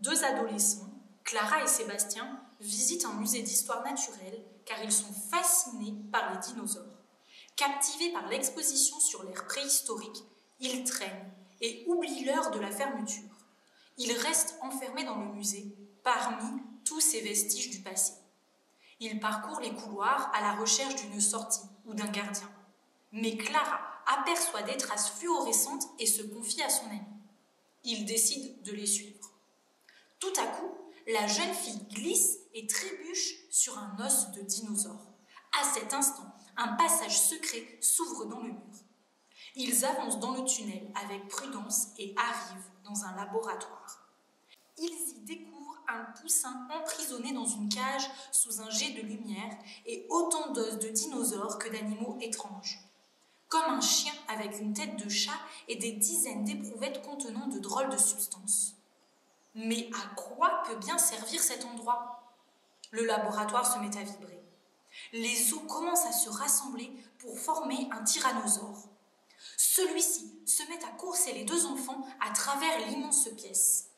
Deux adolescents, Clara et Sébastien, visitent un musée d'histoire naturelle car ils sont fascinés par les dinosaures. Captivés par l'exposition sur l'ère préhistorique, ils traînent et oublient l'heure de la fermeture. Ils restent enfermés dans le musée, parmi tous ces vestiges du passé. Ils parcourent les couloirs à la recherche d'une sortie ou d'un gardien. Mais Clara aperçoit des traces fluorescentes et se confie à son ami. Ils décident de les suivre. Tout à coup, la jeune fille glisse et trébuche sur un os de dinosaure. À cet instant, un passage secret s'ouvre dans le mur. Ils avancent dans le tunnel avec prudence et arrivent dans un laboratoire. Ils y découvrent un poussin emprisonné dans une cage sous un jet de lumière et autant d'os de dinosaures que d'animaux étranges. Comme un chien avec une tête de chat et des dizaines d'éprouvettes contenant de drôles de substances. Mais à quoi peut bien servir cet endroit? Le laboratoire se met à vibrer. Les os commencent à se rassembler pour former un tyrannosaure. Celui-ci se met à courser les deux enfants à travers l'immense pièce.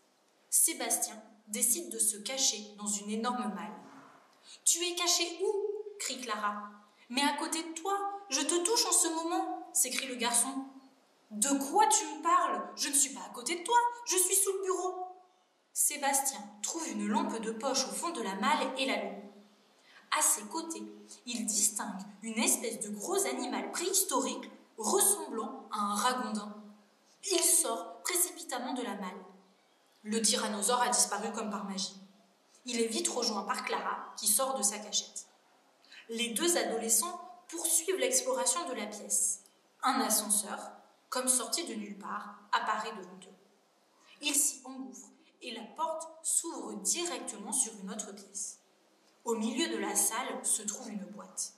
Sébastien décide de se cacher dans une énorme malle. « Tu es caché où ?» crie Clara. « Mais à côté de toi, je te touche en ce moment !» s'écrie le garçon. « De quoi tu me parles? Je ne suis pas à côté de toi, je suis sous le bureau !» Sébastien trouve une lampe de poche au fond de la malle et l'allume. À ses côtés, il distingue une espèce de gros animal préhistorique ressemblant à un ragondin. Il sort précipitamment de la malle. Le tyrannosaure a disparu comme par magie. Il est vite rejoint par Clara, qui sort de sa cachette. Les deux adolescents poursuivent l'exploration de la pièce. Un ascenseur, comme sorti de nulle part, apparaît devant eux. Ils s'y engouffrent et la porte s'ouvre directement sur une autre pièce. Au milieu de la salle se trouve une boîte.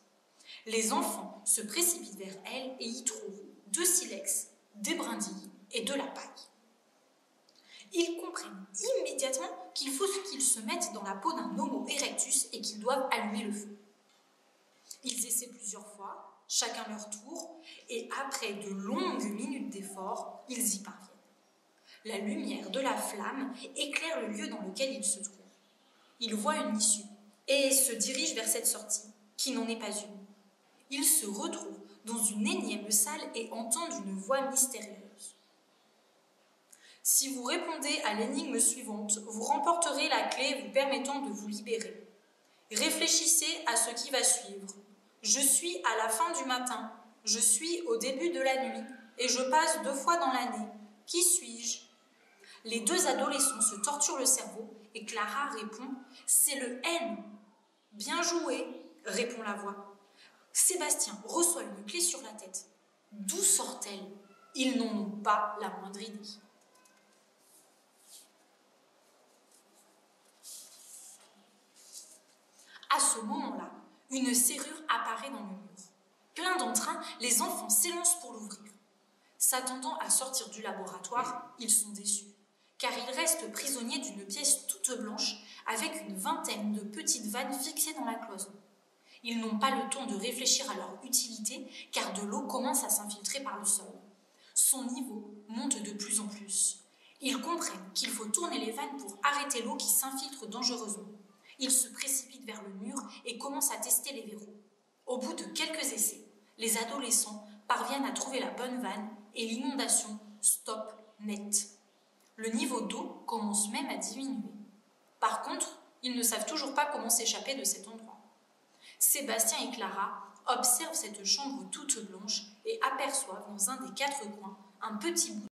Les enfants se précipitent vers elle et y trouvent 2 silex, des brindilles et de la paille. Ils comprennent immédiatement qu'il faut qu'ils se mettent dans la peau d'un Homo erectus et qu'ils doivent allumer le feu. Ils essaient plusieurs fois, chacun leur tour, et après de longues minutes d'effort, ils y parviennent. La lumière de la flamme éclaire le lieu dans lequel ils se trouvent. Ils voient une issue et se dirigent vers cette sortie, qui n'en est pas une. Ils se retrouvent dans une énième salle et entendent une voix mystérieuse. Si vous répondez à l'énigme suivante, vous remporterez la clé vous permettant de vous libérer. Réfléchissez à ce qui va suivre. Je suis à la fin du matin, je suis au début de la nuit et je passe 2 fois dans l'année. Qui suis-je? Les deux adolescents se torturent le cerveau et Clara répond « C'est le N ». « Bien joué », répond la voix. Sébastien reçoit une clé sur la tête. D'où sort-elle? Ils n'en ont pas la moindre idée. À ce moment-là, une serrure apparaît dans le mur. Plein d'entrain, les enfants s'élancent pour l'ouvrir. S'attendant à sortir du laboratoire, ils sont déçus, car ils restent prisonniers d'une pièce toute blanche avec une vingtaine de petites vannes fixées dans la cloison. Ils n'ont pas le temps de réfléchir à leur utilité, car de l'eau commence à s'infiltrer par le sol. Son niveau monte de plus en plus. Ils comprennent qu'il faut tourner les vannes pour arrêter l'eau qui s'infiltre dangereusement. Ils se précipitent vers le mur et commencent à tester les verrous. Au bout de quelques essais, les adolescents parviennent à trouver la bonne vanne et l'inondation stoppe net. Le niveau d'eau commence même à diminuer. Par contre, ils ne savent toujours pas comment s'échapper de cet endroit. Sébastien et Clara observent cette chambre toute blanche et aperçoivent dans un des 4 coins un petit bout